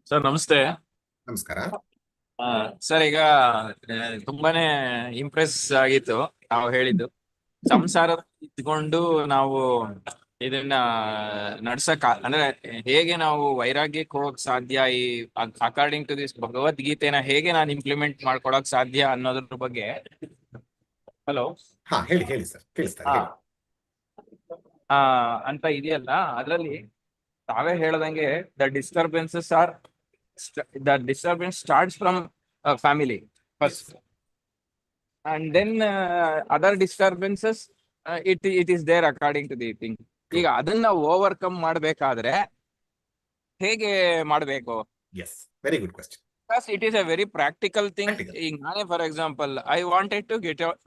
Sir ನಮಸ್ತೆ. ನಮಸ್ಕಾರ. ಆ, ಸರ್ ಈಗ ತುಂಬಾನೇ ಇಂಪ್ರೆಸ್ ಆಗಿತ್ತು ನಾವು ಹೇಳಿದ್ದು. ಸಂಸಾರ ಇದ್ಕೊಂಡು ನಾವು ಇದನ್ನ ನಡ್ಸಕ್ ಅಂದ್ರೆ ಹೇಗೆ ನಾವು ವೈರಾಗ್ಯಕ್ಕೆ ಹೋಗಕ್ ಸಾಧ್ಯ, ಈ ಅಕಾರ್ಡಿಂಗ್ ಟು ದಿಸ್ ಭಗವದ್ಗೀತೆನ ಹೇಗೆ ನಾನು ಇಂಪ್ಲಿಮೆಂಟ್ ಮಾಡ್ಕೊಳಕ್ ಸಾಧ್ಯ ಅನ್ನೋದ್ರ ಬಗ್ಗೆ. ಹಲೋ. ಹಾ, ಹೇಳಿ ಹೇಳಿ ಸರ್, ಕೇಳಿಸ್ತಾರೆ, ಹಾ. ಹೇಳಿ. ಆ ಅಂತ ಇದೆಯಲ್ಲ, ಅದ್ರಲ್ಲಿ ತಾವೇ ಹೇಳ್ದಂಗೆ the disturbance starts from family first, and then other disturbances, it is there according to the thing. ಈಗ ಟ್ರೂ. ಅದನ್ನ ಓವರ್ಕಮ್ ಮಾಡ್ಬೇಕಾದ್ರೆ ಹೇಗೆ ಮಾಡ್ಬೇಕು? Yes, very good question. Because it is a very practical thing. Practical. ಈಗ ನಾನೇ for example I wanted to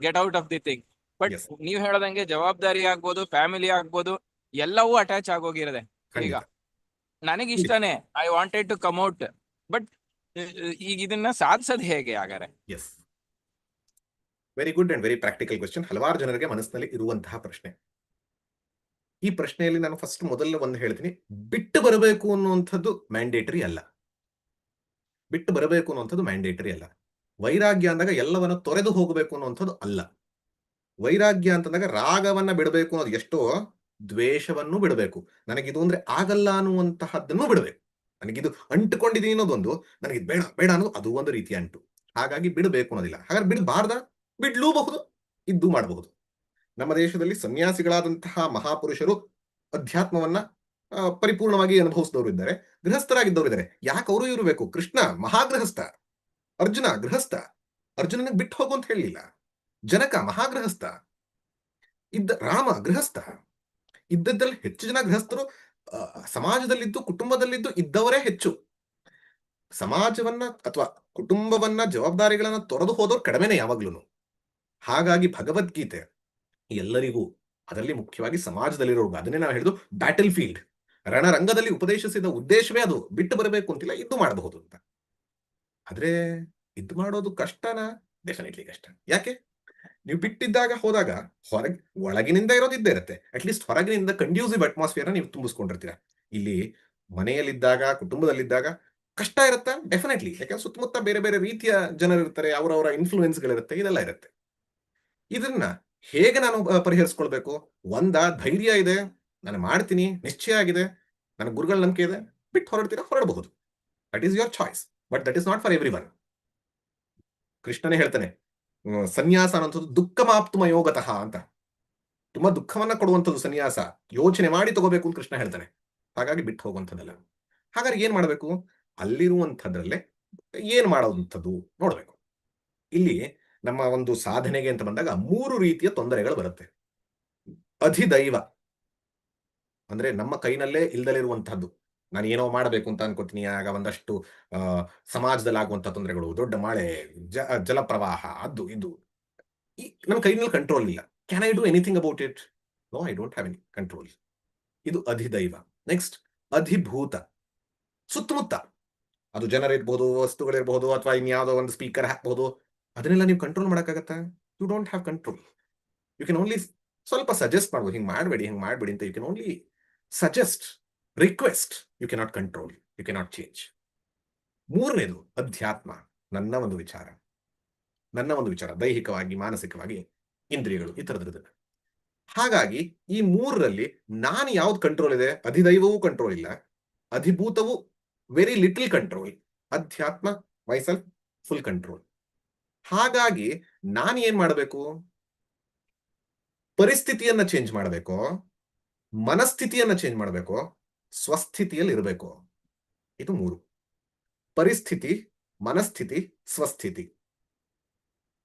get out of the thing, but yes, ನೀವ್ ಹೇಳ್ದಂಗೆ ಜವಾಬ್ದಾರಿ ಆಗ್ಬೋದು, ಫ್ಯಾಮಿಲಿ ಆಗ್ಬೋದು, ಎಲ್ಲವೂ ಅಟ್ಯಾಚ್ ಆಗೋಗಿರದೆ. ಈಗ ಖಂಡಿತ. ನನಗಿಷ್ಟನೇ, I wanted to come out, but ಈಗ ಇದನ್ನ ಸಾಧಿಸೋದು ಹೇಗೆ ಹಾಗಾರೆ? Yes, very good and very practical question. ಹಲವಾರು ಜನರಿಗೆ ಮನಸ್ಸಿನಲ್ಲಿ ಇರುವಂತಹ ಪ್ರಶ್ನೆ. ಈ ಪ್ರಶ್ನೆಯಲ್ಲಿ ನಾನು ಫಸ್ಟ್ ಮೊದಲ ಒಂದು ಹೇಳ್ತೀನಿ, ಬಿಟ್ಟು ಬರಬೇಕು ಅನ್ನುವಂಥದ್ದು ಮ್ಯಾಂಡೇಟರಿ ಅಲ್ಲ. ಬಿಟ್ಟು ಬರಬೇಕು ಅನ್ನುವಂಥದ್ದು ಮ್ಯಾಂಡೇಟರಿ ಅಲ್ಲ. ವೈರಾಗ್ಯ ಅಂದಾಗ ಎಲ್ಲವನ್ನ ತೊರೆದು ಹೋಗಬೇಕು ಅನ್ನುವಂಥದ್ದು ಅಲ್ಲ. ವೈರಾಗ್ಯ ಅಂತಂದಾಗ ರಾಗವನ್ನ ಬಿಡಬೇಕು ಅನ್ನೋದು ಎಷ್ಟೋ, ದ್ವೇಷವನ್ನು ಬಿಡಬೇಕು. ನನಗಿದು ಅಂದ್ರೆ ಆಗಲ್ಲ ಅನ್ನುವಂತಹದ್ದನ್ನು ಬಿಡಬೇಕು. ನನಗಿದು ಅಂಟುಕೊಂಡಿದ್ದೀನಿ ಅನ್ನೋದೊಂದು, ನನಗಿದು ಬೇಡ ಬೇಡ ಅನ್ನೋದು ಅದು ಒಂದು ರೀತಿಯ ಅಂಟು. ಹಾಗಾಗಿ ಬಿಡಬೇಕು ಅನ್ನೋದಿಲ್ಲ. ಹಾಗಾದ್ರೆ ಬಿಡಬಾರ್ದ? ಬಿಡ್ಲೂಬಹುದು, ಇದ್ದು ಮಾಡಬಹುದು. ನಮ್ಮ ದೇಶದಲ್ಲಿ ಸನ್ಯಾಸಿಗಳಾದಂತಹ ಮಹಾಪುರುಷರು ಅಧ್ಯಾತ್ಮವನ್ನ ಪರಿಪೂರ್ಣವಾಗಿ ಅನುಭವಿಸಿದವರು ಇದ್ದಾರೆ, ಗೃಹಸ್ಥರಾಗಿದ್ದವರು ಇದ್ದಾರೆ. ಯಾಕೆ ಅವರು ಇರಬೇಕು? ಕೃಷ್ಣ ಮಹಾಗೃಹಸ್ಥ, ಅರ್ಜುನ ಗೃಹಸ್ಥ. ಅರ್ಜುನನಿಗೆ ಬಿಟ್ಟು ಹೋಗು ಅಂತ ಹೇಳಲಿಲ್ಲ. ಜನಕ ಮಹಾಗೃಹಸ್ಥ ಇದ್ದ, ರಾಮ ಗೃಹಸ್ಥ. ಇದ್ದದ್ದಲ್ಲಿ ಹೆಚ್ಚು ಜನ ಗೃಹಸ್ಥರು ಸಮಾಜದಲ್ಲಿದ್ದು, ಕುಟುಂಬದಲ್ಲಿದ್ದು ಇದ್ದವರೇ ಹೆಚ್ಚು. ಸಮಾಜವನ್ನ ಅಥವಾ ಕುಟುಂಬವನ್ನ, ಜವಾಬ್ದಾರಿಗಳನ್ನ ತೊರೆದು ಹೋದವ್ರು ಕಡಿಮೆನೆ ಯಾವಾಗ್ಲೂ. ಹಾಗಾಗಿ ಭಗವದ್ಗೀತೆ ಎಲ್ಲರಿಗೂ, ಅದರಲ್ಲಿ ಮುಖ್ಯವಾಗಿ ಸಮಾಜದಲ್ಲಿರೋರ್ಗು, ಅದನ್ನೇ ನಾವು ಹೇಳಿದ್ದು ಬ್ಯಾಟಲ್ ಫೀಲ್ಡ್, ರಣರಂಗದಲ್ಲಿ ಉಪದೇಶಿಸಿದ ಉದ್ದೇಶವೇ ಅದು. ಬಿಟ್ಟು ಬರಬೇಕು ಅಂತಿಲ್ಲ, ಇದ್ದು ಮಾಡಬಹುದು ಅಂತ. ಆದ್ರೆ ಇದ್ದು ಮಾಡೋದು ಕಷ್ಟನಾ? ಡೆಫಿನೆಟ್ಲಿ ಕಷ್ಟ. ಯಾಕೆ? ನೀವು ಬಿಟ್ಟಿದ್ದಾಗ ಹೋದಾಗ ಹೊರಗೆ, ಒಳಗಿನಿಂದ ಇರೋದಿದ್ದೇ ಇರುತ್ತೆ. ಅಟ್ಲೀಸ್ಟ್ ಹೊರಗಿನಿಂದ ಕಂಡ್ಯೂಸಿವ್ ಅಟ್ಮಾಸ್ಫಿಯರ್ ನೀವು ತುಂಬಿಸ್ಕೊಂಡಿರ್ತೀರ. ಇಲ್ಲಿ ಮನೆಯಲ್ಲಿದ್ದಾಗ, ಕುಟುಂಬದಲ್ಲಿದ್ದಾಗ ಕಷ್ಟ ಇರುತ್ತಾ? ಡೆಫಿನೆಟ್ಲಿ. ಯಾಕಂದ್ರೆ ಸುತ್ತಮುತ್ತ ಬೇರೆ ಬೇರೆ ರೀತಿಯ ಜನರಿರ್ತಾರೆ, ಅವರವರ ಇನ್ಫ್ಲೂಯೆನ್ಸ್ಗಳಿರುತ್ತೆ, ಇದೆಲ್ಲ ಇರುತ್ತೆ. ಇದನ್ನ ಹೇಗೆ ನಾನು ಪರಿಹರಿಸ್ಕೊಳ್ಬೇಕು? ಧೈರ್ಯ ಇದೆ, ನಾನು ಮಾಡ್ತೀನಿ, ನಿಶ್ಚಯ ಆಗಿದೆ, ನನ್ನ ಗುರುಗಳ ನಂಬಿಕೆ ಇದೆ, ಬಿಟ್ಟು ಹೊರಡ್ತೀರಾ, ಹೊರಡಬಹುದು. That is your choice, but that is not for everyone. ಕೃಷ್ಣನೇ ಹೇಳ್ತಾನೆ, ಸನ್ಯಾಸ ಅನ್ನೋಂಥದ್ದು ದುಃಖ ಮಾಪ್ತುಮ ಯೋಗತಃ ಅಂತ. ತುಂಬಾ ದುಃಖವನ್ನ ಕೊಡುವಂಥದ್ದು ಸನ್ಯಾಸ, ಯೋಚನೆ ಮಾಡಿ ತಗೋಬೇಕು ಅಂತ ಕೃಷ್ಣ ಹೇಳ್ತಾನೆ. ಹಾಗಾಗಿ ಬಿಟ್ಟು ಹೋಗುವಂಥದ್ದಲ್ಲ. ಹಾಗಾದ್ರೆ ಏನ್ ಮಾಡಬೇಕು? ಅಲ್ಲಿರುವಂಥದ್ರಲ್ಲೇ ಏನ್ ಮಾಡೋದಂಥದ್ದು ನೋಡ್ಬೇಕು. ಇಲ್ಲಿ ನಮ್ಮ ಒಂದು ಸಾಧನೆಗೆ ಅಂತ ಬಂದಾಗ 3 ರೀತಿಯ ತೊಂದರೆಗಳು ಬರುತ್ತೆ. ಅಧಿದೈವ ಅಂದ್ರೆ ನಮ್ಮ ಕೈನಲ್ಲೇ ಇಲ್ದಲಿರುವಂತಹದ್ದು. ನಾನು ಏನೋ ಮಾಡಬೇಕು ಅಂತ ಅನ್ಕೋತೀನಿ, ಆಗ ಒಂದಷ್ಟು ಸಮಾಜದಲ್ಲಿ ಆಗುವಂತಹ ತೊಂದರೆಗಳು, ದೊಡ್ಡ ಮಳೆ, ಜಲಪ್ರವಾಹ, ಅದು ಇದು, ನಮ್ಮ ಕೈನಲ್ಲಿ ಕಂಟ್ರೋಲ್ ಇಲ್ಲ. Can I do anything about it? No, I don't have any control. ಇದು ಅಧಿದೈವ. ನೆಕ್ಸ್ಟ್ ಅಧಿಭೂತ. ಸುತ್ತಮುತ್ತ ಅದು ಜನರಿರ್ಬಹುದು, ವಸ್ತುಗಳಿರ್ಬಹುದು, ಅಥವಾ ಇನ್ಯಾವುದೋ ಒಂದು ಸ್ಪೀಕರ್ ಹಾಕ್ಬಹುದು, ಅದನ್ನೆಲ್ಲ ನೀವು ಕಂಟ್ರೋಲ್ ಮಾಡಕ್ಕಾಗತ್ತಾ? You don't have control. You can only ಸ್ವಲ್ಪ ಸಜೆಸ್ಟ್ ಮಾಡ್ಬೋದು, ಹಿಂಗ್ ಮಾಡಬೇಡಿ, ಹಿಂಗ್ ಮಾಡಬೇಡಿ ಅಂತ. You can only suggest, request. You cannot control, you cannot change. 3ನೇದು ಅಧ್ಯಾತ್ಮ. ನನ್ನ ಒಂದು ವಿಚಾರ ದೈಹಿಕವಾಗಿ, ಮಾನಸಿಕವಾಗಿ, ಇಂದ್ರಿಯಗಳು, ಈ ತರದ್ರದ್ದು. ಹಾಗಾಗಿ ಈ 3ರಲ್ಲಿ ನಾನು ಯಾವ್ದು ಕಂಟ್ರೋಲ್ ಇದೆ? ಅಧಿದೈವವೂ ಕಂಟ್ರೋಲ್ ಇಲ್ಲ, ಅಧಿಭೂತವು ವೆರಿ ಲಿಟಲ್ ಕಂಟ್ರೋಲ್, ಅಧ್ಯಾತ್ಮ ಮೈಸೆಲ್ಫ್ ಫುಲ್ ಕಂಟ್ರೋಲ್. ಹಾಗಾಗಿ ನಾನು ಏನ್ ಮಾಡಬೇಕು? ಪರಿಸ್ಥಿತಿಯನ್ನ ಚೇಂಜ್ ಮಾಡಬೇಕು, ಮನಸ್ಥಿತಿಯನ್ನ ಚೇಂಜ್ ಮಾಡಬೇಕು, ಸ್ವಸ್ಥಿತಿಯಲ್ಲಿ ಇರಬೇಕು. ಇದು 3. ಪರಿಸ್ಥಿತಿ, ಮನಸ್ಥಿತಿ, ಸ್ವಸ್ಥಿತಿ.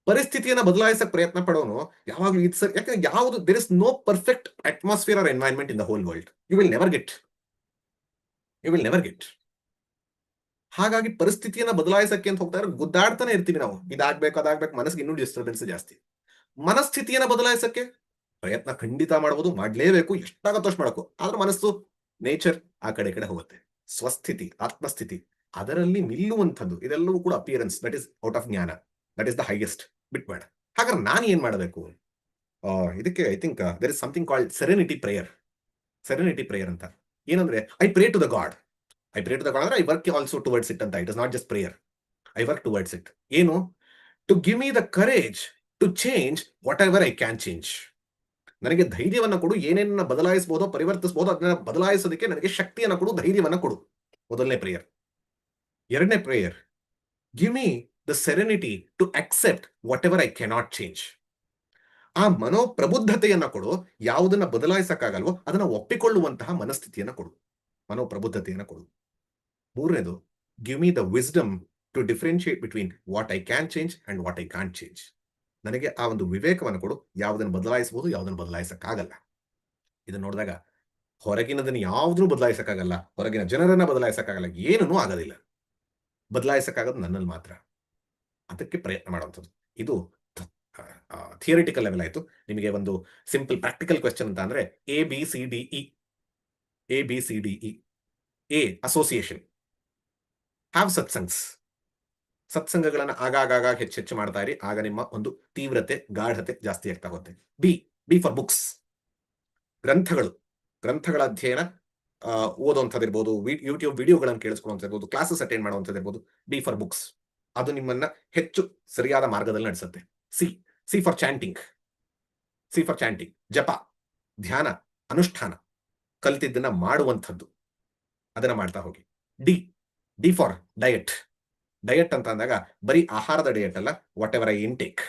ಪರಿಸ್ಥಿತಿಯನ್ನ ಬದಲಾಯಿಸಕ್ ಪ್ರಯತ್ನ ಪಡೋನು ಯಾವಾಗ್ಲೂ ಇದು ಸರ್. ಯಾಕಂದ್ರೆ ಯಾವುದು, there is no perfect atmosphere or environment in the whole world. You will never get. ಹಾಗಾಗಿ ಪರಿಸ್ಥಿತಿಯನ್ನ ಬದಲಾಯಿಸಕ್ಕೆ ಅಂತ ಹೋಗ್ತಾ ಇರೋ ಗುದ್ದಾಡ್ತಾನೆ ಇರ್ತೀವಿ ನಾವು. ಇದಾಗ್ಬೇಕು, ಅದಾಗ್ಬೇಕು, ಮನಸ್ಸಿಗೆ ಇನ್ನೂ ಡಿಸ್ಟರ್ಬೆನ್ಸ್ ಜಾಸ್ತಿ. ಮನಸ್ಥಿತಿಯನ್ನ ಬದಲಾಯಿಸಕ್ಕೆ ಪ್ರಯತ್ನ ಖಂಡಿತ ಮಾಡಬಹುದು, ಮಾಡ್ಲೇಬೇಕು, ಎಷ್ಟಾಗತ್ತೋ ಅಷ್ಟು ಮಾಡಬೇಕು. ಆದ್ರೆ ಮನಸ್ಸು, ನೇಚರ್ ಆ ಕಡೆ ಹೋಗುತ್ತೆ. ಸ್ವಸ್ಥಿತಿ, ಆತ್ಮಸ್ಥಿತಿ, ಅದರಲ್ಲಿ ನಿಲ್ಲುವಂಥದ್ದು, ಇದೆಲ್ಲವೂ ಕೂಡ appearance. That is out of ಜ್ಞಾನ, ದಟ್ ಇಸ್ ದ ಹೈಯೆಸ್ಟ್. ಬಿಟ್ಬೇಡ. ಹಾಗಾದ್ರೆ ನಾನು ಏನ್ ಮಾಡಬೇಕು? ಇದಕ್ಕೆ I think there is something called serenity prayer ಅಂತ. ಏನಂದ್ರೆ, I pray to the God. I pray to the God ಅಂದ್ರೆ I work also towards it ಅಂತ. It is not just prayer, I work towards it. ಏನು? To give me the courage to change whatever I can change. ನನಗೆ ಧೈರ್ಯವನ್ನ ಕೊಡು, ಏನೇನ ಬದಲಾಯಿಸಬಹುದೋ ಪರಿವರ್ತಿಸಬಹುದು ಅದನ್ನ ಬದಲಾಯಿಸೋದಕ್ಕೆ ನನಗೆ ಶಕ್ತಿಯನ್ನ ಕೊಡು, ಧೈರ್ಯವನ್ನ ಕೊಡು. ಮೊದಲನೇ ಪ್ರೇಯರ್. ಎರಡನೇ prayer, give me the serenity to accept whatever I cannot change. ಆ ಮನೋಪ್ರಬುದ್ಧತೆಯನ್ನ ಕೊಡು, ಯಾವುದನ್ನ ಬದಲಾಯಿಸಕ್ಕಾಗಲ್ವೋ ಅದನ್ನ ಒಪ್ಪಿಕೊಳ್ಳುವಂತಹ ಮನಸ್ಥಿತಿಯನ್ನ ಕೊಡು, ಮನೋಪ್ರಬುದ್ಧತೆಯನ್ನ ಕೊಡು. ಮೂರನೇದು, give me the wisdom to differentiate between what I can change and what I can't change. ನನಗೆ ಆ ಒಂದು ವಿವೇಕವನ್ನು ಕೊಡು, ಯಾವುದನ್ನು ಬದಲಾಯಿಸಬಹುದು, ಯಾವುದನ್ನು ಬದಲಾಯಿಸಕ್ಕಾಗಲ್ಲ. ಇದನ್ನ ನೋಡಿದಾಗ ಹೊರಗಿನದನ್ನು ಯಾವುದನ್ನು ಬದಲಾಯಿಸಕ್ಕಾಗಲ್ಲ, ಹೊರಗಿನ ಜನರನ್ನ ಬದಲಾಯಿಸಕ್ಕಾಗಲ್ಲ, ಏನೂ ಆಗೋದಿಲ್ಲ. ಬದಲಾಯಿಸಕ್ಕಾಗೋದು ನನ್ನಲ್ಲಿ ಮಾತ್ರ. ಅದಕ್ಕೆ ಪ್ರಯತ್ನ ಮಾಡುವಂಥದ್ದು. ಇದು ಥಿಯರಿಟಿಕಲ್ ಲೆವೆಲ್ ಆಯ್ತು. ನಿಮಗೆ ಒಂದು ಸಿಂಪಲ್ ಪ್ರಾಕ್ಟಿಕಲ್ ಕ್ವೆಶ್ಚನ್ ಅಂತ ಅಂದ್ರೆ ABCDE. ABCDE. A, association. Have satsangs. ಸತ್ಸಂಗಗಳನ್ನು ಆಗಾಗ ಹೆಚ್ಚು ಮಾಡ್ತಾ ಇರಿ, ಆಗ ನಿಮ್ಮ ಒಂದು ತೀವ್ರತೆ ಗಾಢತೆ ಜಾಸ್ತಿ ಆಗ್ತಾ ಹೋಗುತ್ತೆ. B for books. ಗ್ರಂಥಗಳು, ಗ್ರಂಥಗಳ ಅಧ್ಯಯನ ಓದುವಂಥದ್ದಿರ್ಬೋದು, ಯೂಟ್ಯೂಬ್ ವಿಡಿಯೋಗಳನ್ನು ಕೇಳಿಸ್ಕೊಳ್ಳುವಂಥದ್ದು, ಕ್ಲಾಸಸ್ ಅಟೆಂಡ್ ಮಾಡುವಂಥದ್ದಿರ್ಬೋದು. B for books. ಅದು ನಿಮ್ಮನ್ನ ಹೆಚ್ಚು ಸರಿಯಾದ ಮಾರ್ಗದಲ್ಲಿ ನಡೆಸುತ್ತೆ. C for chanting. ಜಪ, ಧ್ಯಾನ, ಅನುಷ್ಠಾನ, ಕಲಿತಿದ್ದನ್ನ ಮಾಡುವಂಥದ್ದು, ಅದನ್ನ ಮಾಡ್ತಾ ಹೋಗಿ. D for diet. ಡಯಟ್ ಅಂತ ಅಂದಾಗ ಬರೀ ಆಹಾರದ ಡಯಟ್ ಅಲ್ಲ, ವಾಟ್ ಎವರ್ ಐ ಇಂಟೇಕ್.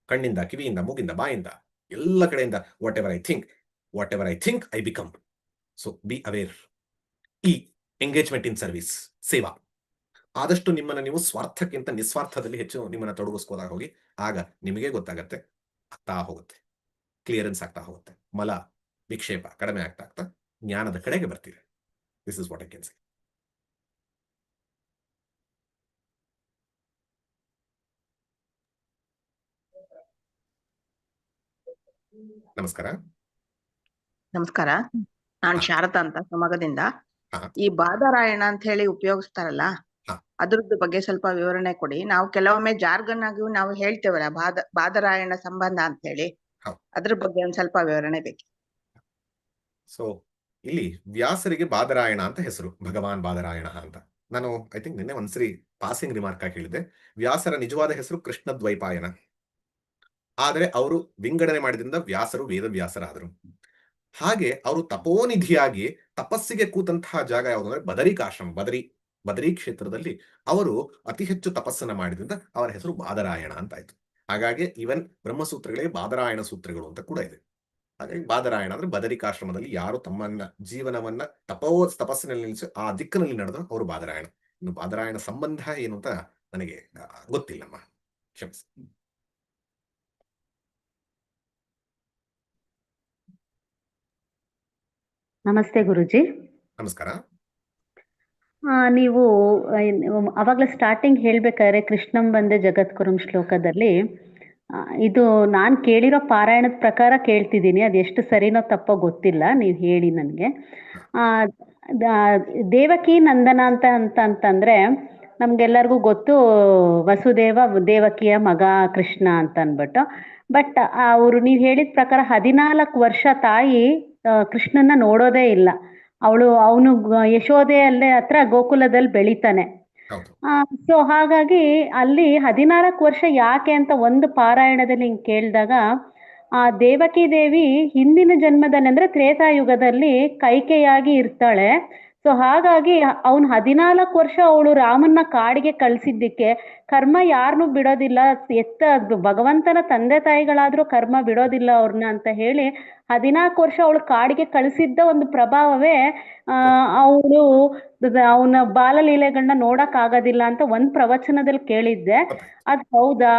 ಕಣ್ಣಿಂದ, ಕಿವಿಯಿಂದ, ಮೂಗಿಂದ, ಬಾಯಿಂದ, ಎಲ್ಲ ಕಡೆಯಿಂದ what ever I think I become. So be aware. Engagement in service, ಸೇವಾ. ಆದಷ್ಟು ನಿಮ್ಮನ್ನ ನೀವು ಸ್ವಾರ್ಥಕ್ಕಿಂತ ನಿಸ್ವಾರ್ಥದಲ್ಲಿ ಹೆಚ್ಚು ನಿಮ್ಮನ್ನ ತೊಡಗಿಸ್ಕೋದಾಗ ಹೋಗಿ, ಆಗ ನಿಮಗೆ ಗೊತ್ತಾಗತ್ತೆ, ಆಗ್ತಾ ಹೋಗುತ್ತೆ, ಕ್ಲಿಯರೆನ್ಸ್ ಆಗ್ತಾ ಹೋಗುತ್ತೆ, ಮಲ ವಿಕ್ಷೇಪ ಕಡಿಮೆ ಆಗ್ತಾ ಜ್ಞಾನದ ಕಡೆಗೆ ಬರ್ತೀರಿ. This is what I can say. ನಮಸ್ಕಾರ. ನಮಸ್ಕಾರ, ನಾನ್ ಶಾರದಾ ಅಂತ ಶಿವಮೊಗ್ಗದಿಂದ. ಹಾ. ಈ ಬಾದರಾಯಣ ಅಂತ ಹೇಳಿ ಉಪಯೋಗಿಸ್ತಾರಲ್ಲ, ಹಾ. ಅದ್ರದ್ದು ಬಗ್ಗೆ ಸ್ವಲ್ಪ ವಿವರಣೆ ಕೊಡಿ. ನಾವು ಕೆಲವೊಮ್ಮೆ ಜಾರ್ಗನ್ ಆಗಿ ನಾವು ಹೇಳ್ತೇವಲ್ಲ ಬಾದರಾಯಣ ಸಂಬಂಧ ಅಂತ ಹೇಳಿ, ಹೌದು. ಅದ್ರ ಬಗ್ಗೆ ಒಂದ್ ಸ್ವಲ್ಪ ವಿವರಣೆ ಬೇಕು. ಸೊ ಇಲ್ಲಿ ವ್ಯಾಸರಿಗೆ ಬಾದರಾಯಣ ಅಂತ ಹೆಸರು, ಭಗವಾನ್ ಬಾದರಾಯಣ ಅಂತ. ನಾನು ಐ ಥಿಂಕ್ ನಿನ್ನೆ ಒಂದ್ಸರಿ ಪಾಸಿಂಗ್ ರಿಮಾರ್ಕ್ ಆಗಿ ಹೇಳಿದ್ದೆ. ವ್ಯಾಸರ ನಿಜವಾದ ಹೆಸರು ಕೃಷ್ಣ ದ್ವೈಪಾಯನ. ಆದರೆ ಅವರು ವಿಂಗಡಣೆ ಮಾಡಿದ್ರಿಂದ ವ್ಯಾಸರು ವೇದವ್ಯಾಸರಾದರು. ಹಾಗೆ ಅವರು ತಪೋನಿಧಿಯಾಗಿ ತಪಸ್ಸಿಗೆ ಕೂತಂತಹ ಜಾಗ ಯಾವುದು ಅಂದ್ರೆ ಬದರಿಕಾಶ್ರಮ. ಬದರಿ ಕ್ಷೇತ್ರದಲ್ಲಿ ಅವರು ಅತಿ ಹೆಚ್ಚು ತಪಸ್ಸನ್ನ ಮಾಡಿದ್ರಿಂದ ಅವರ ಹೆಸರು ಬಾದರಾಯಣ ಅಂತ ಆಯ್ತು. ಹಾಗಾಗಿ ಇವನ್ ಬ್ರಹ್ಮಸೂತ್ರಗಳೇ ಬಾದರಾಯಣ ಸೂತ್ರಗಳು ಅಂತ ಕೂಡ ಇದೆ. ಹಾಗಾಗಿ ಬಾದರಾಯಣ ಅಂದ್ರೆ ಬದರಿಕಾಶ್ರಮದಲ್ಲಿ ಯಾರು ತಮ್ಮನ್ನ ಜೀವನವನ್ನ ತಪಸ್ಸಿನಲ್ಲಿ ನಿಲ್ಲಿಸಿ ಆ ದಿಕ್ಕಿನಲ್ಲಿ ನಡೆದ್ರು ಅವರು ಬಾದರಾಯಣ. ಇನ್ನು ಬಾದರಾಯಣ ಸಂಬಂಧ ಏನು ಅಂತ ನನಗೆ ಗೊತ್ತಿಲ್ಲಮ್ಮ, ಕ್ಷಮಿಸಿ. ನಮಸ್ತೆ ಗುರುಜಿ. ನಮಸ್ಕಾರ. ನೀವು ಅವಾಗಲೇ ಸ್ಟಾರ್ಟಿಂಗ್ ಹೇಳ್ಬೇಕಾದ್ರೆ ಕೃಷ್ಣಂ ಬಂದೆ ಜಗದ್ಗುರುಂ ಶ್ಲೋಕದಲ್ಲಿ ಇದು ನಾನು ಕೇಳಿರೋ ಪಾರಾಯಣದ ಪ್ರಕಾರ ಕೇಳ್ತಿದ್ದೀನಿ, ಅದು ಎಷ್ಟು ಸರಿನೋ ತಪ್ಪೋ ಗೊತ್ತಿಲ್ಲ, ನೀವು ಹೇಳಿ ನನಗೆ. ದೇವಕಿ ನಂದನ ಅಂತಂದ್ರೆ ನಮ್ಗೆಲ್ಲರಿಗೂ ಗೊತ್ತು, ವಸುದೇವ ದೇವಕಿಯ ಮಗ ಕೃಷ್ಣ ಅಂತ ಅಂದ್ಬಿಟ್ಟು. ಬಟ್ ನೀವು ಹೇಳಿದ ಪ್ರಕಾರ 14 ವರ್ಷ ತಾಯಿ ಕೃಷ್ಣನ ನೋಡೋದೇ ಇಲ್ಲ. ಅವನು ಯಶೋದೆಯಲ್ಲೇ ಹತ್ರ ಗೋಕುಲದಲ್ಲಿ ಬೆಳಿತಾನೆ. ಸೊ ಹಾಗಾಗಿ ಅಲ್ಲಿ 14 ವರ್ಷ ಯಾಕೆ ಅಂತ ಒಂದು ಪಾರಾಯಣದಲ್ಲಿ ಹಿಂಗೆ ಕೇಳಿದಾಗ, ಆ ದೇವಕಿ ದೇವಿ ಹಿಂದಿನ ಜನ್ಮದಲ್ಲಿ ಅಂದ್ರೆ ತ್ರೇತಾಯುಗದಲ್ಲಿ ಕೈಕೆಯಾಗಿ ಇರ್ತಾಳೆ. ಸೊ ಹಾಗಾಗಿ ಅವನು 14 ವರ್ಷ ಅವಳು ರಾಮನ್ನ ಕಾಡಿಗೆ ಕಳ್ಸಿದ್ದಕ್ಕೆ ಕರ್ಮ ಯಾರನ್ನೂ ಬಿಡೋದಿಲ್ಲ, ಭಗವಂತನ ತಂದೆ ತಾಯಿಗಳಾದ್ರೂ ಕರ್ಮ ಬಿಡೋದಿಲ್ಲ ಅವ್ರನ್ನ ಅಂತ ಹೇಳಿ 14 ವರ್ಷ ಅವಳು ಕಾಡಿಗೆ ಕಳಿಸಿದ್ದ ಒಂದು ಪ್ರಭಾವವೇ ಅವಳು ಅವನ ಬಾಲಲೀಲೆಗಳನ್ನ ನೋಡಕ್ ಆಗೋದಿಲ್ಲ ಅಂತ ಒಂದ್ ಪ್ರವಚನದಲ್ಲಿ ಕೇಳಿದ್ದೆ. ಅದ್ ಹೌದಾ?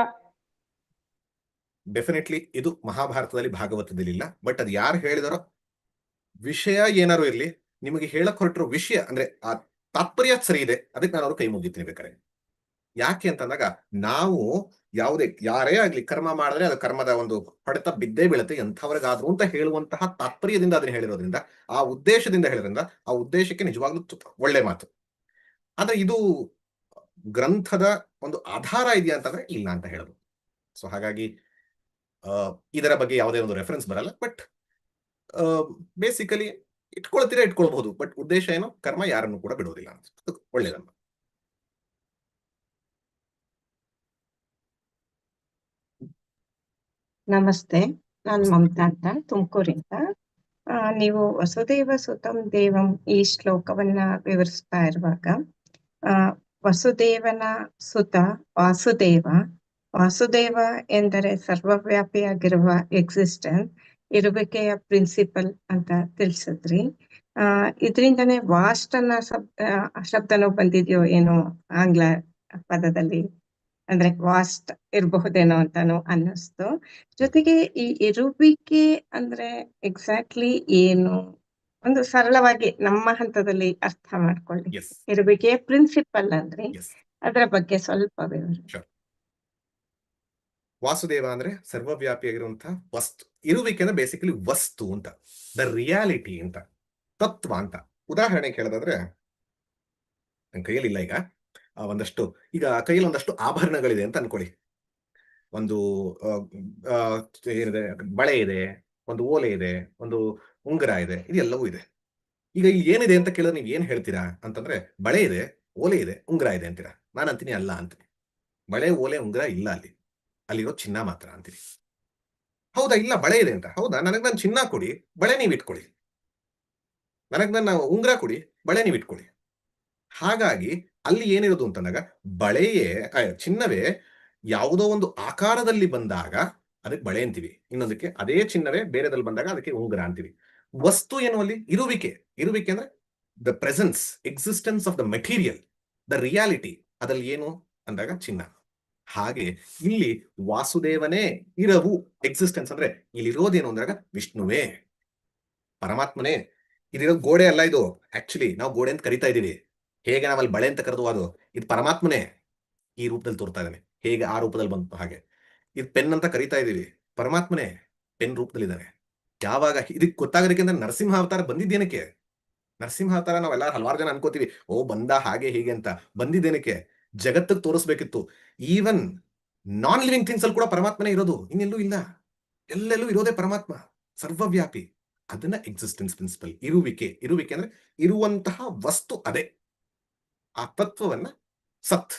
ಡೆಫಿನೆಟ್ಲಿ ಇದು ಮಹಾಭಾರತದಲ್ಲಿ ಭಾಗವತದಲ್ಲಿ ಇಲ್ಲ. ಬಟ್ ಅದು ಯಾರು ಹೇಳಿದಾರೋ, ವಿಷಯ ಏನಾರು ಇರ್ಲಿ, ನಿಮಗೆ ಹೇಳಕ್ ಹೊರಟಿರೋ ವಿಷಯ ಅಂದ್ರೆ ಆ ತಾತ್ಪರ್ಯ ಸರಿ ಇದೆ, ಅದಕ್ಕೆ ನಾನು ಅವ್ರು ಕೈ ಮುಗಿತೀನಿ ಬೇಕಾರೆ. ಯಾಕೆ ಅಂತಂದಾಗ ನಾವು ಯಾರೇ ಆಗ್ಲಿ ಕರ್ಮ ಮಾಡಿದ್ರೆ ಅದು ಕರ್ಮದ ಒಂದು ಹೊಡೆತ ಬಿದ್ದೇ ಬೀಳುತ್ತೆ ಎಂಥವ್ರಿಗಾದ್ರು ಅಂತ ಹೇಳುವಂತಹ ತಾತ್ಪರ್ಯದಿಂದ ಅದನ್ನ ಹೇಳಿರೋದ್ರಿಂದ, ಆ ಉದ್ದೇಶದಿಂದ ಹೇಳಿದ್ರಿಂದ ಆ ಉದ್ದೇಶಕ್ಕೆ ನಿಜವಾಗ್ಲೂ ಒಳ್ಳೆ ಮಾತು. ಆದ್ರೆ ಇದು ಗ್ರಂಥದ ಒಂದು ಆಧಾರ ಇದೆಯಾ ಅಂತಂದ್ರೆ ಇಲ್ಲ ಅಂತ ಹೇಳಬಹುದು. ಸೊ ಹಾಗಾಗಿ ಇದರ ಬಗ್ಗೆ ಯಾವುದೇ ಒಂದು ರೆಫರೆನ್ಸ್ ಬರಲ್ಲ. ಬಟ್ ಬೇಸಿಕಲಿ ಇಟ್ಕೊಳ್ತೀರಾ ಇಟ್ಕೊಳ್ಬಹುದು, ಬಟ್ ಉದ್ದೇಶ ಏನು? ಕರ್ಮ ಯಾರನ್ನು ಕೂಡ ಬಿಡೋದಿಲ್ಲ ಅಂತ. ಅದು ಒಳ್ಳೇದಮ್ಮ. ನಮಸ್ತೆ, ನಾನು ಮಮತಾ ಅಂತ ತುಮಕೂರಿಂದ. ನೀವು ವಸುದೇವ ಸುತಂ ದೇವಂ ಈ ಶ್ಲೋಕವನ್ನ ವಿವರಿಸ್ತಾ ಇರುವಾಗ ಆ, ವಸುದೇವನ ಸುತ ವಾಸುದೇವ, ವಾಸುದೇವ ಎಂದರೆ ಸರ್ವವ್ಯಾಪಿಯಾಗಿರುವ ಎಕ್ಸಿಸ್ಟೆನ್ಸ್, ಇರುವಿಕೆಯ ಪ್ರಿನ್ಸಿಪಲ್ ಅಂತ ತಿಳಿಸಿದ್ರಿ. ಇದರಿಂದನೇ ವಾಸ್ಟ್ ಅನ್ನೋ ಶಬ್ದನೂ ಬಂದಿದೆಯೋ ಏನೋ ಆಂಗ್ಲ ಪದದಲ್ಲಿ, ಅಂದ್ರೆ ವಾಸ್ಟ್ ಇರಬಹುದೇನೋ ಅಂತಾನು ಅನ್ನಿಸ್ತು. ಜೊತೆಗೆ ಈ ಇರುವಿಕೆ ಅಂದ್ರೆ ಎಕ್ಸಾಕ್ಟ್ಲಿ ಏನು, ಒಂದು ಸರಳವಾಗಿ ನಮ್ಮ ಹಂತದಲ್ಲಿ ಅರ್ಥ ಮಾಡ್ಕೊಳ್ಳಿ. ಎಸ್ ಇರುವಿಕೆಯ ಪ್ರಿನ್ಸಿಪಲ್ ಅಂದ್ರೆ ಎಸ್ ಅದರ ಬಗ್ಗೆ ಸ್ವಲ್ಪ ವಿವರ. ವಾಸುದೇವ ಅಂದ್ರೆ ಸರ್ವವ್ಯಾಪಿಯಾಗಿರುವಂತಹ ವಸ್ತು. ಇರುವಿಕೆ ಅಂದ್ರೆ ಬೇಸಿಕಲಿ ವಸ್ತು ಅಂತ, ದ ರಿಯಾಲಿಟಿ ಅಂತ, ತತ್ವ ಅಂತ. ಉದಾಹರಣೆ ಕೇಳೋದಾದ್ರೆ, ನನ್ನ ಕೈಯಲ್ಲಿ ಇಲ್ಲ ಈಗ ಒಂದಷ್ಟು, ಈಗ ಕೈಯಲ್ಲಿ ಒಂದಷ್ಟು ಆಭರಣಗಳಿದೆ ಅಂತ ಅನ್ಕೊಳ್ಳಿ. ಒಂದು ಏನಿದೆ, ಬಳೆ ಇದೆ, ಒಂದು ಓಲೆ ಇದೆ, ಒಂದು ಉಂಗುರ ಇದೆ, ಇದೆಲ್ಲವೂ ಇದೆ. ಈಗ ಇಲ್ಲಿ ಏನಿದೆ ಅಂತ ಕೇಳಿದ್ರೆ ನೀವು ಏನ್ ಹೇಳ್ತೀರಾ ಅಂತಂದ್ರೆ, ಬಳೆ ಇದೆ, ಓಲೆ ಇದೆ, ಉಂಗುರ ಇದೆ ಅಂತೀರಾ. ನಾನು ಅಂತೀನಿ ಅಲ್ಲ ಅಂತೀನಿ. ಬಳೆ, ಓಲೆ, ಉಂಗುರ ಇಲ್ಲ, ಅಲ್ಲಿರೋ ಚಿನ್ನ ಮಾತ್ರ ಅಂತೀರಿ. ಹೌದಾ? ಇಲ್ಲ, ಬಳೆ ಇದೆ ಅಂತ. ಹೌದಾ? ನನಗೆ ನನ್ನ ಚಿನ್ನ ಕೊಡಿ, ಬಳೆ ನೀವು ಇಟ್ಕೊಳ್ಳಿ. ನನಗೆ ನನ್ನ ಉಂಗುರ ಕೊಡಿ, ಬಳೆ ನೀವು ಇಟ್ಕೊಳ್ಳಿ. ಹಾಗಾಗಿ ಅಲ್ಲಿ ಏನಿರೋದು ಅಂತಂದಾಗ, ಬಳೆಯೇ ಚಿನ್ನವೇ ಯಾವುದೋ ಒಂದು ಆಕಾರದಲ್ಲಿ ಬಂದಾಗ ಅದಕ್ಕೆ ಬಳೆ ಅಂತೀವಿ. ಇನ್ನೊಂದಕ್ಕೆ ಅದೇ ಚಿನ್ನವೇ ಬೇರೆದಲ್ಲಿ ಬಂದಾಗ ಅದಕ್ಕೆ ಉಂಗುರ ಅಂತೀವಿ. ವಸ್ತು ಏನು ಅಲ್ಲಿ? ಇರುವಿಕೆ. ಇರುವಿಕೆ ಅಂದ್ರೆ the presence, existence of the material, the reality. ಅದ್ರಲ್ಲಿ ಏನು ಅಂದಾಗ ಚಿನ್ನ. ಹಾಗೆ ಇಲ್ಲಿ ವಾಸುದೇವನೇ ಇರವು, ಎಕ್ಸಿಸ್ಟೆನ್ಸ್ ಅಂದ್ರೆ ಇಲ್ಲಿರೋದೇನು ಅಂದಾಗ ವಿಷ್ಣುವೇ, ಪರಮಾತ್ಮನೇ. ಇದಿರೋದು ಗೋಡೆ ಅಲ್ಲ, ಇದು ಆಕ್ಚುಲಿ ನಾವು ಗೋಡೆ ಅಂತ ಕರಿತಾ ಇದೀವಿ. ಹೇಗೆ ನಾವಲ್ಲಿ ಬಳೆ ಅಂತ ಕರೆದು ಇದು ಪರಮಾತ್ಮನೇ ಈ ರೂಪದಲ್ಲಿ ತೋರ್ತಾ ಇದ್ದಾನೆ. ಹೇಗೆ ಆ ರೂಪದಲ್ಲಿ ಬಂತು ಹಾಗೆ. ಇದು ಪೆನ್ ಅಂತ ಕರಿತಾ ಇದೀವಿ, ಪರಮಾತ್ಮನೇ ಪೆನ್ ರೂಪದಲ್ಲಿ ಇದ್ದಾನೆ. ಯಾವಾಗ ಇದಕ್ಕೆ ಗೊತ್ತಾಗೋದಕ್ಕೆ ಅಂದ್ರೆ ನರಸಿಂಹ ಅವತಾರ ಬಂದಿದ್ದೇನಕ್ಕೆ? ನರಸಿಂಹ ಅವತಾರ ನಾವೆಲ್ಲ ಹಲವಾರು ಜನ ಅನ್ಕೋತೀವಿ, ಓ ಬಂದ ಹಾಗೆ ಹೀಗೆ ಅಂತ. ಬಂದಿದ್ದೇನಕ್ಕೆ? ಜಗತ್ತಿಗೆ ತೋರಿಸ್ಬೇಕಿತ್ತು. ಈವನ್ ನಾನ್ ಲಿವಿಂಗ್ ಥಿಂಗ್ಸ್ ಅಲ್ಲಿ ಕೂಡ ಪರಮಾತ್ಮನೇ ಇರೋದು, ಇನ್ನೆಲ್ಲೂ ಇಲ್ಲ. ಎಲ್ಲೆಲ್ಲೂ ಇರೋದೇ ಪರಮಾತ್ಮ, ಸರ್ವವ್ಯಾಪಿ. ಅದನ್ನ ಎಕ್ಸಿಸ್ಟೆನ್ಸ್ ಪ್ರಿನ್ಸಿಪಲ್, ಇರುವಿಕೆ. ಇರುವಿಕೆ ಅಂದ್ರೆ ಇರುವಂತಹ ವಸ್ತು ಅದೇ. ಆ ತತ್ವವನ್ನ ಸತ್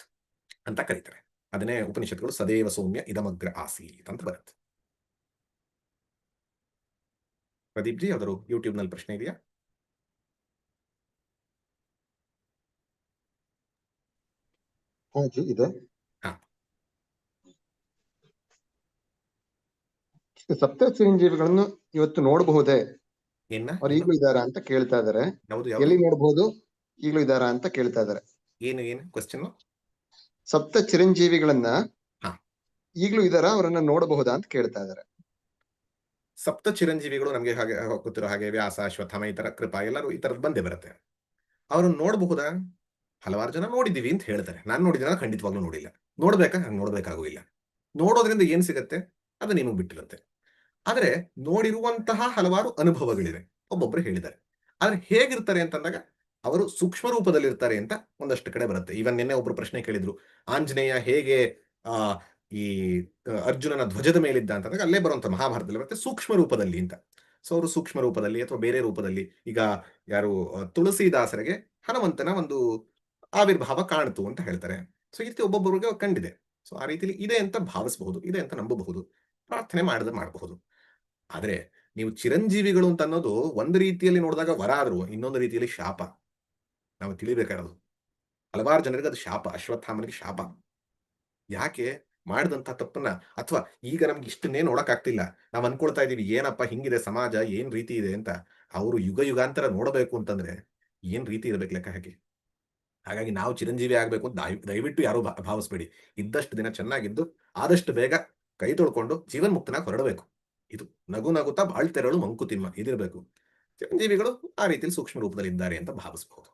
ಅಂತ ಕರೀತಾರೆ. ಅದನ್ನೇ ಉಪನಿಷತ್ಗಳು ಸದೇವ ಸೌಮ್ಯ ಇದಮಗ್ರ ಆಸೀತ್ ಅಂತ ಬರುತ್ತೆ. ಪ್ರದೀಪ್ ಜಿ, ಯಾವ್ದಾದ್ರು ಯೂಟ್ಯೂಬ್ ನಲ್ಲಿ ಪ್ರಶ್ನೆ ಇದೆಯಾ? ಜಿ ಇದೆ. ಹಾ. ಸಪ್ತ ಚಿರಂಜೀವಿಗಳನ್ನು ಇವತ್ತು ನೋಡಬಹುದೇ? ಏನ? ಅವ್ರು ಈಗಲೂ ಇದಾರ ಅಂತ ಕೇಳ್ತಾ ಇದಾರೆ. ಯಾವುದು ಎಲ್ಲಿ ಯಾವುದು? ನೋಡಬಹುದು, ಈಗಲೂ ಇದಾರ ಅಂತ ಕೇಳ್ತಾ ಇದಾರೆ. ಏನು ಕ್ವಶನ್? ಸಪ್ತ ಚಿರಂಜೀವಿಗಳನ್ನ ಹಾ. ಈಗಲೂ ಇದಾರ, ಅವರನ್ನ ನೋಡಬಹುದಾ ಅಂತ ಕೇಳ್ತಾ ಇದಾರೆ. ಸಪ್ತ ಚಿರಂಜೀವಿಗಳು ನಮ್ಗೆ ಹಾಗೆ ಗೊತ್ತಿರೋ ಹಾಗೆ ವ್ಯಾಸ, ಅಶ್ವತ್ಥಾಮ, ಈ ತರ ಕೃಪಾ, ಎಲ್ಲರೂ ಈ ತರದ್ ಬಂದೇ ಬರುತ್ತೆ. ಅವ್ರನ್ನ ನೋಡಬಹುದಾ? ಹಲವಾರು ಜನ ನೋಡಿದೀವಿ ಅಂತ ಹೇಳ್ತಾರೆ. ನಾನು ನೋಡಿದ್ರೆ ಖಂಡಿತವಾಗ್ಲೂ ನೋಡಿಲ್ಲ. ನೋಡ್ಬೇಕಾ? ಹಂಗೆ ನೋಡ್ಬೇಕಾಗಿಲ್ಲ. ನೋಡೋದ್ರಿಂದ ಏನ್ ಸಿಗತ್ತೆ ಅದು ನಿಮಗೆ ಬಿಟ್ಟಿರುತ್ತೆ. ಆದ್ರೆ ನೋಡಿರುವಂತಹ ಹಲವಾರು ಅನುಭವಗಳಿವೆ, ಒಬ್ಬೊಬ್ರು ಹೇಳಿದ್ದಾರೆ. ಆದ್ರೆ ಹೇಗಿರ್ತಾರೆ ಅಂತಂದಾಗ, ಅವರು ಸೂಕ್ಷ್ಮ ರೂಪದಲ್ಲಿ ಇರ್ತಾರೆ ಅಂತ ಒಂದಷ್ಟು ಕಡೆ ಬರುತ್ತೆ. ಇವನ್ ನಿನ್ನೆ ಒಬ್ರು ಪ್ರಶ್ನೆ ಕೇಳಿದ್ರು, ಆಂಜನೇಯ ಹೇಗೆ ಈ ಅರ್ಜುನನ ಧ್ವಜದ ಮೇಲಿದ್ದ ಅಂತಂದಾಗ ಅಲ್ಲೇ ಬರುವಂತ ಮಹಾಭಾರತದಲ್ಲಿ ಬರುತ್ತೆ ಸೂಕ್ಷ್ಮ ರೂಪದಲ್ಲಿ ಅಂತ. ಸೊ ಅವರು ಸೂಕ್ಷ್ಮ ರೂಪದಲ್ಲಿ ಅಥವಾ ಬೇರೆ ರೂಪದಲ್ಲಿ, ಈಗ ಯಾರು ತುಳಸಿದಾಸರಿಗೆ ಹನುಮಂತನ ಒಂದು ಆವಿರ್ಭಾವ ಕಾಣ್ತು ಅಂತ ಹೇಳ್ತಾರೆ. ಸೊ ಈ ರೀತಿ ಒಬ್ಬೊಬ್ಬರಿಗೆ ಕಂಡಿದೆ. ಸೊ ಆ ರೀತಿಲಿ ಇದೆ ಅಂತ ಭಾವಿಸಬಹುದು, ಇದೆ ಅಂತ ನಂಬಬಹುದು, ಪ್ರಾರ್ಥನೆ ಮಾಡಬಹುದು. ಆದ್ರೆ ನೀವು ಚಿರಂಜೀವಿಗಳು ಅಂತ ಅನ್ನೋದು ಒಂದು ರೀತಿಯಲ್ಲಿ ನೋಡಿದಾಗ ವರ ಆದ್ರೂ ಇನ್ನೊಂದು ರೀತಿಯಲ್ಲಿ ಶಾಪ. ನಾವು ತಿಳಿಬೇಕಾಗಿರೋದು, ಹಲವಾರು ಜನರಿಗೆ ಅದು ಶಾಪ. ಅಶ್ವತ್ಥಾಮನಿಗೆ ಶಾಪ. ಯಾಕೆ? ಮಾಡಿದಂತ ತಪ್ಪನ್ನ, ಅಥವಾ ಈಗ ನಮ್ಗೆ ಇಷ್ಟನ್ನೇ ನೋಡಕ್ ಆಗ್ತಿಲ್ಲ, ನಾವ್ ಅನ್ಕೊಳ್ತಾ ಇದೀವಿ ಏನಪ್ಪ ಹಿಂಗಿದೆ ಸಮಾಜ, ಏನ್ ರೀತಿ ಇದೆ ಅಂತ. ಅವರು ಯುಗ ಯುಗಾಂತರ ನೋಡಬೇಕು ಅಂತಂದ್ರೆ ಏನ್ ರೀತಿ ಇರ್ಬೇಕು ಲೆಕ್ಕ ಹಾಕಿ. ಹಾಗಾಗಿ ನಾವು ಚಿರಂಜೀವಿ ಆಗ್ಬೇಕು ಅಂತ ದಯವಿಟ್ಟು ಯಾರು ಭಾವಿಸ್ಬೇಡಿ. ಇದ್ದಷ್ಟು ದಿನ ಚೆನ್ನಾಗಿದ್ದು ಆದಷ್ಟು ಬೇಗ ಕೈ ತೊಳ್ಕೊಂಡು ಜೀವನ್ ಮುಕ್ತನಾಗಿ ಹೊರಡಬೇಕು. ಇದು ನಗು ನಗುತ್ತಾ ಬಾಳ್ತೆರಳು ಮಂಕುತಿಮ್ಮ ಇದಿರ್ಬೇಕು. ಚಿರಂಜೀವಿಗಳು ಆ ರೀತಿಯಲ್ಲಿ ಸೂಕ್ಷ್ಮ ರೂಪದಲ್ಲಿ ಇದ್ದಾರೆ ಅಂತ ಭಾವಿಸಬಹುದು.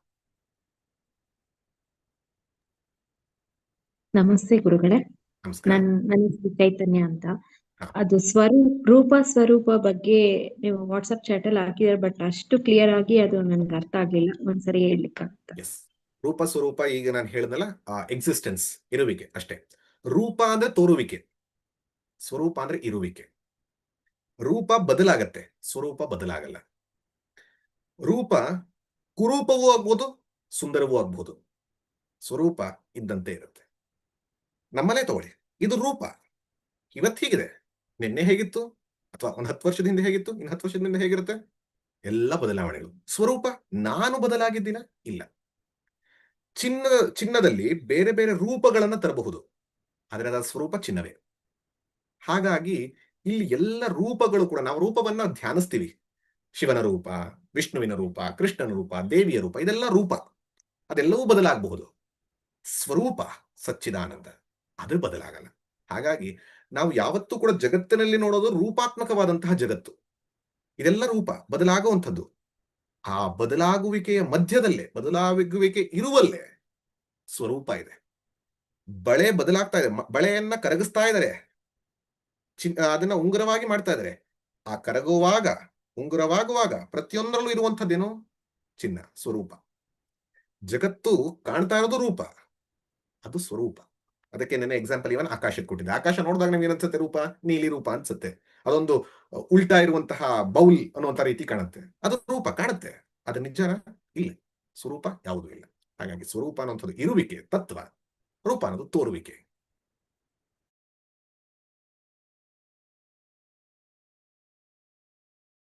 ನಮಸ್ತೆ ಗುರುಗಳೇ. ನಮಸ್ಕಾರ. ನನ್ನ ಹೆಸರು ಚೈತನ್ಯ ಅಂತ. ಹಾ. ಅದು ಸ್ವರೂಪ ಬಗ್ಗೆ ನೀವು ವಾಟ್ಸ್ಆಪ್ ಚಾಟ್ ಅಲ್ಲಿ ಹಾಕಿದ್ರೆ, ಬಟ್ ಅಷ್ಟು ಕ್ಲಿಯರ್ ಆಗಿ ಅದು ನನ್ಗೆ ಅರ್ಥ ಆಗ್ಲಿಲ್ಲ. ಒಂದ್ಸರಿ ಹೇಳ್ಲಿಕ್ಕಾಗ್ತದೆ? ಎಸ್, ರೂಪ ಸ್ವರೂಪ ಈಗ ನಾನು ಹೇಳಿದ್ನಲ್ಲ, ಎಕ್ಸಿಸ್ಟೆನ್ಸ್, ಇರುವಿಕೆ ಅಷ್ಟೇ. ರೂಪ ಅಂದ್ರೆ ತೋರುವಿಕೆ, ಸ್ವರೂಪ ಅಂದ್ರೆ ಇರುವಿಕೆ. ರೂಪ ಬದಲಾಗತ್ತೆ, ಸ್ವರೂಪ ಬದಲಾಗಲ್ಲ. ರೂಪ ಕುರೂಪವೂ ಆಗ್ಬೋದು, ಸುಂದರವೂ ಆಗ್ಬೋದು. ಸ್ವರೂಪ ಇದ್ದಂತೆ ಇರುತ್ತೆ. ನಮ್ಮಲ್ಲೇ ತಗೊಳ್ಳಿ, ಇದು ರೂಪ ಇವತ್ತು ಹೀಗಿದೆ, ನಿನ್ನೆ ಹೇಗಿತ್ತು, ಅಥವಾ ಒಂದು 10 ವರ್ಷದ ಹಿಂದೆ ಹೇಗಿತ್ತು, ಇನ್ನು 10 ವರ್ಷದ ಹಿಂದೆ ಹೇಗಿರುತ್ತೆ, ಎಲ್ಲ ಬದಲಾವಣೆಗಳು. ಸ್ವರೂಪ ನಾನು ಬದಲಾಗಿದ್ದೀನ? ಇಲ್ಲ. ಚಿನ್ನದಲ್ಲಿ ಬೇರೆ ಬೇರೆ ರೂಪಗಳನ್ನ ತರಬಹುದು, ಆದರೆ ಅದರ ಸ್ವರೂಪ ಚಿನ್ನವೇ. ಹಾಗಾಗಿ ಇಲ್ಲಿ ಎಲ್ಲ ರೂಪಗಳು ಕೂಡ, ನಾವು ರೂಪವನ್ನ ಧ್ಯಾನಿಸ್ತೀವಿ. ಶಿವನ ರೂಪ, ವಿಷ್ಣುವಿನ ರೂಪ, ಕೃಷ್ಣನ ರೂಪ, ದೇವಿಯ ರೂಪ, ಇದೆಲ್ಲ ರೂಪ, ಅದೆಲ್ಲವೂ ಬದಲಾಗಬಹುದು. ಸ್ವರೂಪ ಸಚ್ಚಿದಾನಂದ, ಅದು ಬದಲಾಗಲ್ಲ. ಹಾಗಾಗಿ ನಾವು ಯಾವತ್ತೂ ಕೂಡ ಜಗತ್ತಿನಲ್ಲಿ ನೋಡೋದು ರೂಪಾತ್ಮಕವಾದಂತಹ ಜಗತ್ತು. ಇದೆಲ್ಲ ರೂಪ ಬದಲಾಗುವಂಥದ್ದು. ಆ ಬದಲಾಗುವಿಕೆಯ ಮಧ್ಯದಲ್ಲೇ, ಬದಲಾಗುವಿಕೆ ಇರುವಲ್ಲೇ ಸ್ವರೂಪ ಇದೆ. ಬಳೆ ಬದಲಾಗ್ತಾ ಇದೆ, ಬಳೆಯನ್ನ ಕರಗಿಸ್ತಾ ಇದ್ದಾರೆ, ಅದನ್ನ ಉಂಗುರವಾಗಿ ಮಾಡ್ತಾ ಇದ್ದಾರೆ. ಆ ಕರಗುವಾಗ, ಉಂಗುರವಾಗುವಾಗ ಪ್ರತಿಯೊಂದರಲ್ಲೂ ಇರುವಂಥದ್ದೇನು? ಚಿನ್ನ, ಸ್ವರೂಪ. ಜಗತ್ತು ಕಾಣ್ತಾ ಇರೋದು ರೂಪ, ಅದು ಸ್ವರೂಪ. ಅದಕ್ಕೆ ನೆನ್ನೆ ಎಕ್ಸಾಂಪಲ್ ಇವನ್ ಆಕಾಶಕ್ಕೆ ಕೊಟ್ಟಿದ್ದೆ. ಆಕಾಶ ನೋಡಿದಾಗ ನಮ್ಗೆ ಏನನ್ಸುತ್ತೆ? ರೂಪ, ನೀಲಿ ರೂಪ ಅನ್ಸುತ್ತೆ. ಅದೊಂದು ಉಲ್ಟಾ ಇರುವಂತಹ ಬೌಲ್ ಅನ್ನುವಂತ ರೀತಿ ಕಾಣುತ್ತೆ, ಅದು ರೂಪ ಕಾಣುತ್ತೆ. ಅದು ನಿಜನ? ಇಲ್ಲ. ಸ್ವರೂಪ ಯಾವುದೂ ಇಲ್ಲ. ಹಾಗಾಗಿ ಸ್ವರೂಪ ಅನ್ನುವಂಥದ್ದು ಇರುವಿಕೆ, ತತ್ವ. ರೂಪ ಅನ್ನೋದು ತೋರುವಿಕೆ.